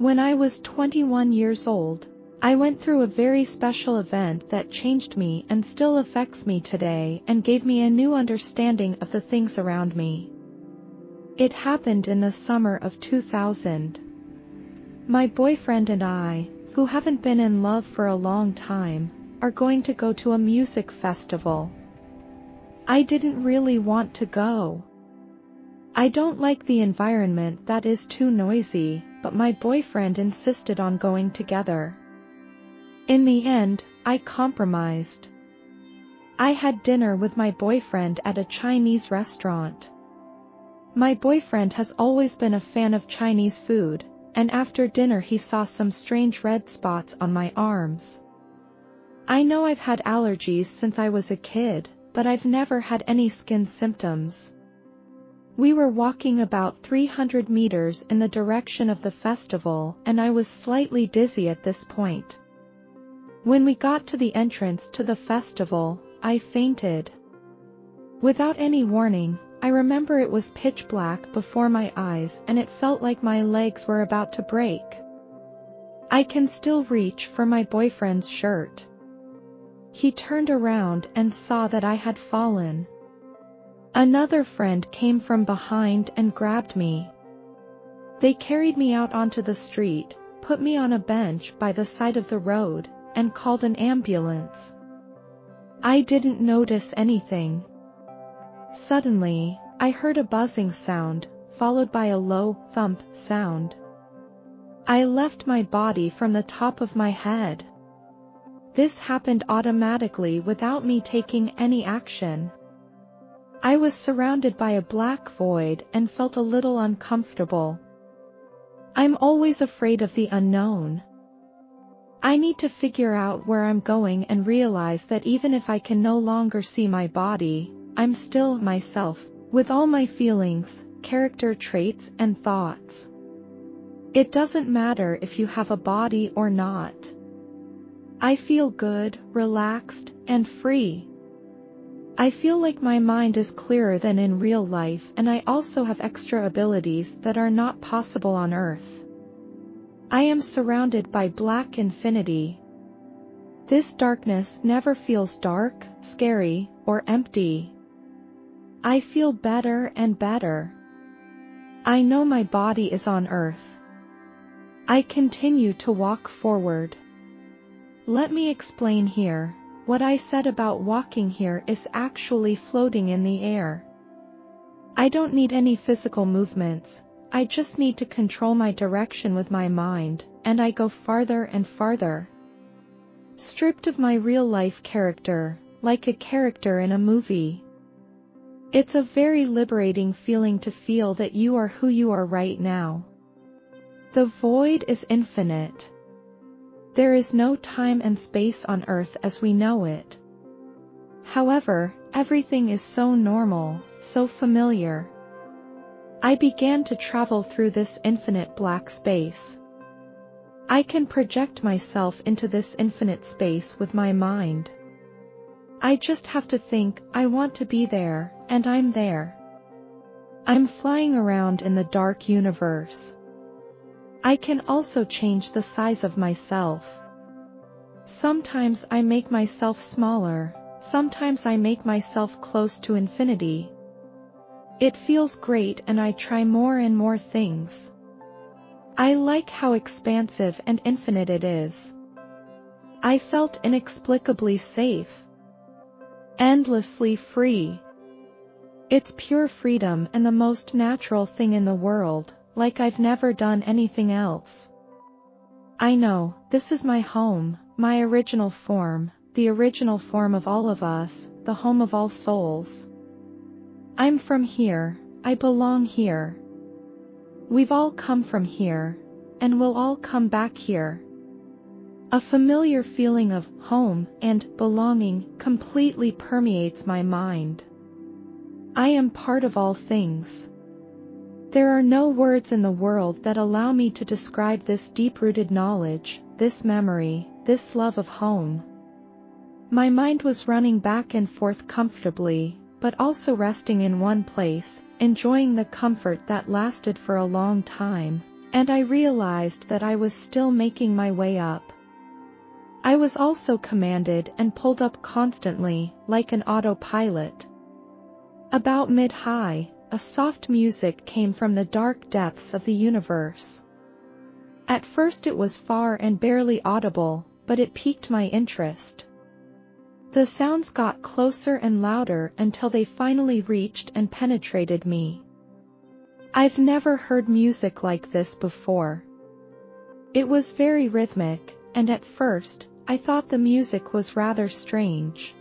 When I was 21 years old, I went through a very special event that changed me and still affects me today and gave me a new understanding of the things around me. It happened in the summer of 2000. My boyfriend and I, who haven't been in love for a long time, are going to go to a music festival. I didn't really want to go. I don't like the environment that is too noisy, but my boyfriend insisted on going together. In the end, I compromised. I had dinner with my boyfriend at a Chinese restaurant. My boyfriend has always been a fan of Chinese food, and after dinner he saw some strange red spots on my arms. I know I've had allergies since I was a kid, but I've never had any skin symptoms. We were walking about 300 meters in the direction of the festival and I was slightly dizzy at this point. When we got to the entrance to the festival, I fainted. Without any warning, I remember it was pitch black before my eyes and it felt like my legs were about to break. I can still reach for my boyfriend's shirt. He turned around and saw that I had fallen. Another friend came from behind and grabbed me. They carried me out onto the street, put me on a bench by the side of the road, and called an ambulance. I didn't notice anything. Suddenly, I heard a buzzing sound, followed by a low thump sound. I left my body from the top of my head. This happened automatically without me taking any action. I was surrounded by a black void and felt a little uncomfortable. I'm always afraid of the unknown. I need to figure out where I'm going and realize that even if I can no longer see my body, I'm still myself, with all my feelings, character traits and thoughts. It doesn't matter if you have a body or not. I feel good, relaxed, and free. I feel like my mind is clearer than in real life and I also have extra abilities that are not possible on Earth. I am surrounded by black infinity. This darkness never feels dark, scary, or empty. I feel better and better. I know my body is on Earth. I continue to walk forward. Let me explain here. What I said about walking here is actually floating in the air. I don't need any physical movements, I just need to control my direction with my mind, and I go farther and farther. Stripped of my real-life character, like a character in a movie. It's a very liberating feeling to feel that you are who you are right now. The void is infinite. There is no time and space on Earth as we know it. However, everything is so normal, so familiar. I began to travel through this infinite black space. I can project myself into this infinite space with my mind. I just have to think, I want to be there, and I'm there. I'm flying around in the dark universe. I can also change the size of myself. Sometimes I make myself smaller, sometimes I make myself close to infinity. It feels great and I try more and more things. I like how expansive and infinite it is. I felt inexplicably safe. Endlessly free. It's pure freedom and the most natural thing in the world. Like I've never done anything else. I know, this is my home, my original form, the original form of all of us, the home of all souls. I'm from here, I belong here. We've all come from here, and we'll all come back here. A familiar feeling of home and belonging completely permeates my mind. I am part of all things. There are no words in the world that allow me to describe this deep-rooted knowledge, this memory, this love of home. My mind was running back and forth comfortably, but also resting in one place, enjoying the comfort that lasted for a long time, And I realized that I was still making my way up. I was also commanded and pulled up constantly, like an autopilot. About mid-high, a soft music came from the dark depths of the universe. At first it was far and barely audible, but it piqued my interest. The sounds got closer and louder until they finally reached and penetrated me. I've never heard music like this before. It was very rhythmic, and at first, I thought the music was rather strange.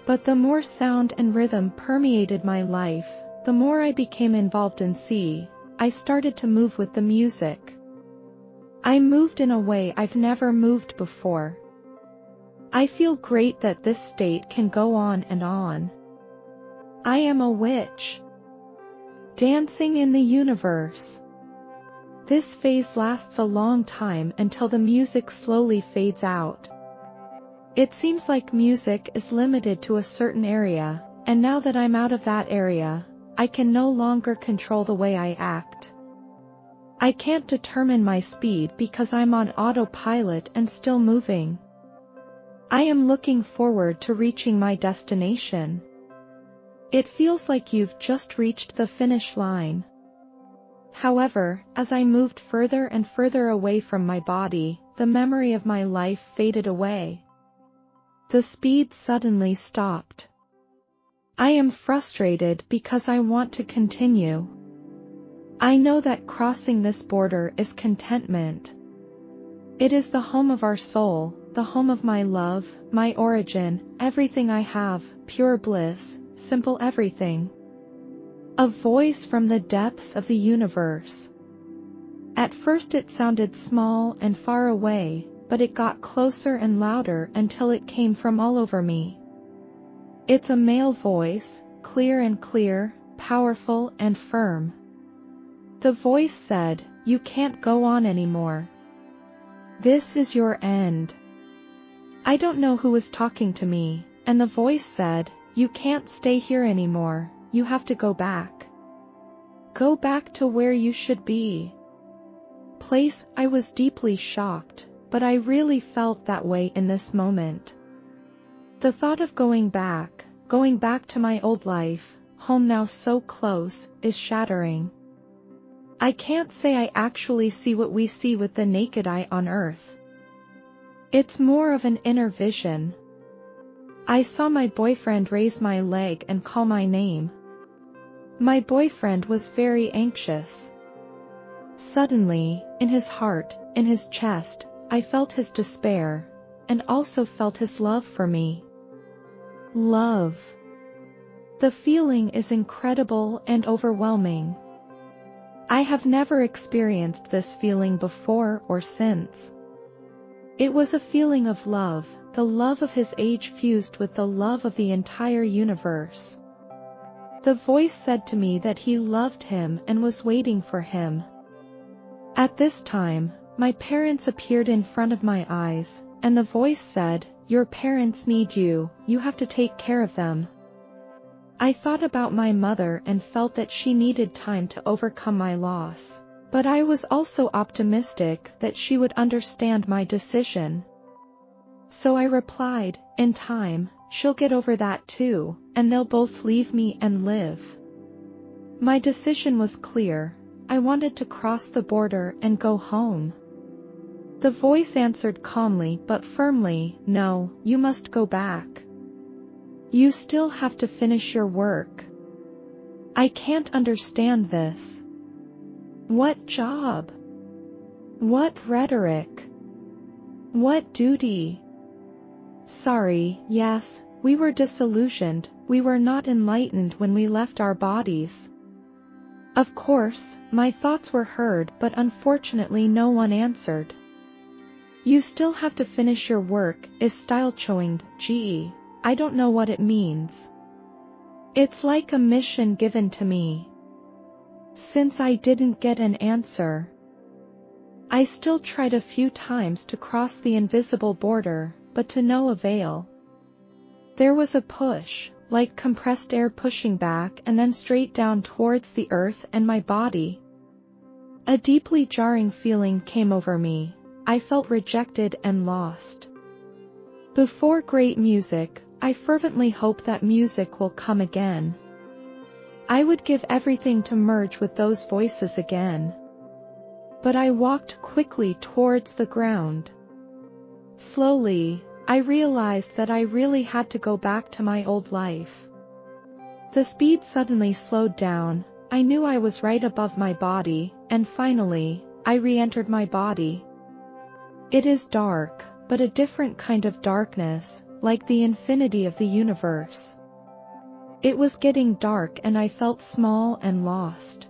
But the more sound and rhythm permeated my life, the more I became involved in I started to move with the music. I moved in a way I've never moved before. I feel great that this state can go on and on. I am a witch. Dancing in the universe. This phase lasts a long time until the music slowly fades out. It seems like music is limited to a certain area, and now that I'm out of that area, I can no longer control the way I act. I can't determine my speed because I'm on autopilot and still moving. I am looking forward to reaching my destination. It feels like you've just reached the finish line. However, as I moved further and further away from my body, the memory of my life faded away. The speed suddenly stopped. I am frustrated because I want to continue. I know that crossing this border is contentment. It is the home of our soul, the home of my love, my origin, everything I have, pure bliss, simple everything. A voice from the depths of the universe. At first it sounded small and far away, but it got closer and louder until it came from all over me. It's a male voice, clear, powerful and firm. The voice said, "You can't go on anymore. This is your end." I don't know who was talking to me, and the voice said, "You can't stay here anymore, you have to go back. Go back to where you should be." Place. I was deeply shocked, but I really felt that way in this moment. The thought of going back to my old life, home now so close, is shattering. I can't say I actually see what we see with the naked eye on earth. It's more of an inner vision. I saw my boyfriend raise my leg and call my name. My boyfriend was very anxious. Suddenly, in his heart, in his chest, I felt his despair, and also felt his love for me. Love. The feeling is incredible and overwhelming. I have never experienced this feeling before or since. It was a feeling of love, the love of his age fused with the love of the entire universe. The voice said to me that he loved him and was waiting for him. At this time, my parents appeared in front of my eyes, and the voice said, "Your parents need you, you have to take care of them." I thought about my mother and felt that she needed time to overcome my loss, but I was also optimistic that she would understand my decision. So I replied, "In time, she'll get over that too, and they'll both leave me and live." My decision was clear. I wanted to cross the border and go home. The voice answered calmly but firmly, "No, you must go back. You still have to finish your work." I can't understand this. What job? What rhetoric? What duty? Sorry, yes, we were disillusioned, we were not enlightened when we left our bodies. Of course, my thoughts were heard, but unfortunately no one answered. You still have to finish your work, is style-choinged, gee, I don't know what it means. It's like a mission given to me. Since I didn't get an answer, I still tried a few times to cross the invisible border, but to no avail. There was a push, like compressed air pushing back and then straight down towards the earth and my body. A deeply jarring feeling came over me. I felt rejected and lost. Before great music, I fervently hope that music will come again. I would give everything to merge with those voices again. But I walked quickly towards the ground. Slowly, I realized that I really had to go back to my old life. The speed suddenly slowed down. I knew I was right above my body, and finally, I re-entered my body. It is dark, but a different kind of darkness, like the infinity of the universe. It was getting dark and I felt small and lost.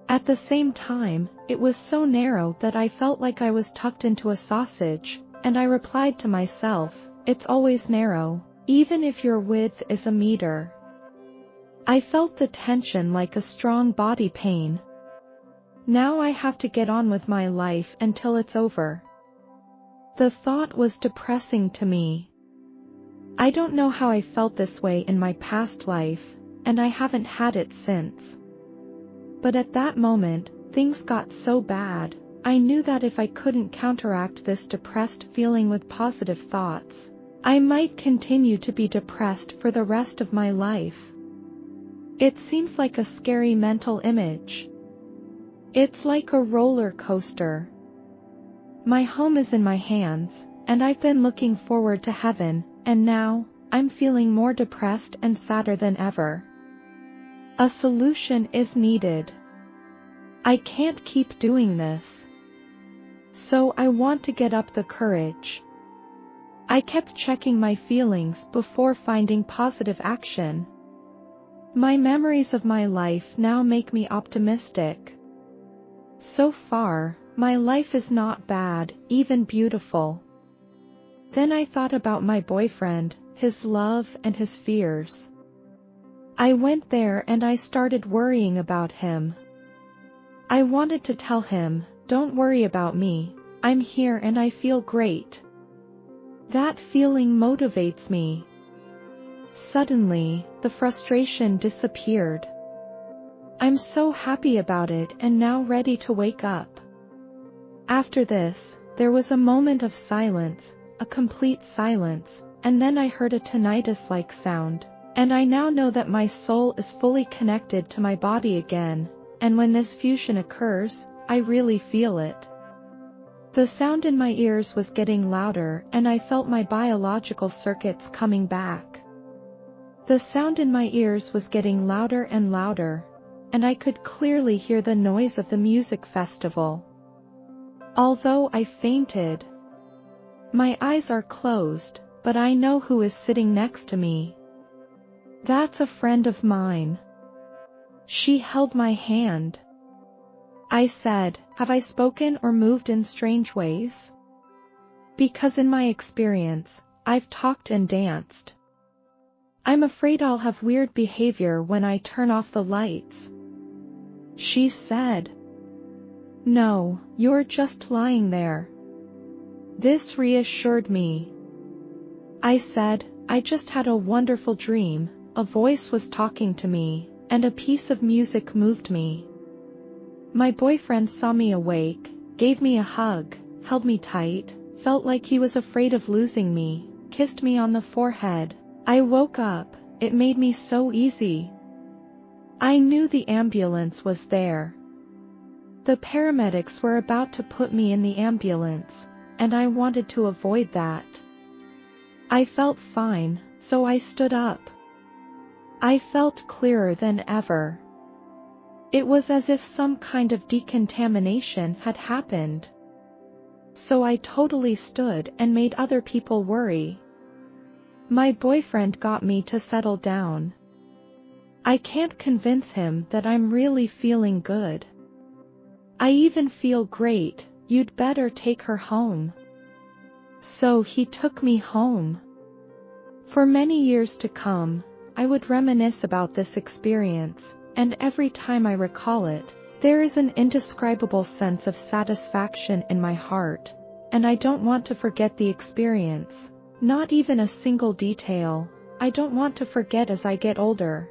At the same time, it was so narrow that I felt like I was tucked into a sausage, and I replied to myself, it's always narrow, even if your width is a meter. I felt the tension like a strong body pain. Now I have to get on with my life until it's over. The thought was depressing to me. I don't know how I felt this way in my past life, and I haven't had it since. But at that moment, things got so bad, I knew that if I couldn't counteract this depressed feeling with positive thoughts, I might continue to be depressed for the rest of my life. It seems like a scary mental image. It's like a roller coaster. My home is in my hands, and I've been looking forward to heaven, and now, I'm feeling more depressed and sadder than ever. A solution is needed. I can't keep doing this. So I want to get up the courage. I kept checking my feelings before finding positive action. My memories of my life now make me optimistic. So far, my life is not bad, even beautiful. Then I thought about my boyfriend, his love and his fears. I went there and I started worrying about him. I wanted to tell him, don't worry about me, I'm here and I feel great. That feeling motivates me. Suddenly, the frustration disappeared. I'm so happy about it and now ready to wake up. After this, there was a moment of silence, a complete silence, and then I heard a tinnitus-like sound, and I now know that my soul is fully connected to my body again, and when this fusion occurs, I really feel it. The sound in my ears was getting louder and I felt my biological circuits coming back. The sound in my ears was getting louder and louder, and I could clearly hear the noise of the music festival. Although I fainted. My eyes are closed, but I know who is sitting next to me. That's a friend of mine. She held my hand. I said, have I spoken or moved in strange ways? Because in my experience, I've talked and danced. I'm afraid I'll have weird behavior when I turn off the lights. She said. No, you're just lying there. This reassured me. I said, I just had a wonderful dream, a voice was talking to me, and a piece of music moved me. My boyfriend saw me awake, gave me a hug, held me tight, felt like he was afraid of losing me, kissed me on the forehead. I woke up, it made me so easy. I knew the ambulance was there. The paramedics were about to put me in the ambulance, and I wanted to avoid that. I felt fine, so I stood up. I felt clearer than ever. It was as if some kind of decontamination had happened. So I totally stood and made other people worry. My boyfriend got me to settle down. I can't convince him that I'm really feeling good. I even feel great, you'd better take her home. So he took me home. For many years to come, I would reminisce about this experience, and every time I recall it, there is an indescribable sense of satisfaction in my heart, and I don't want to forget the experience, not even a single detail. I don't want to forget as I get older.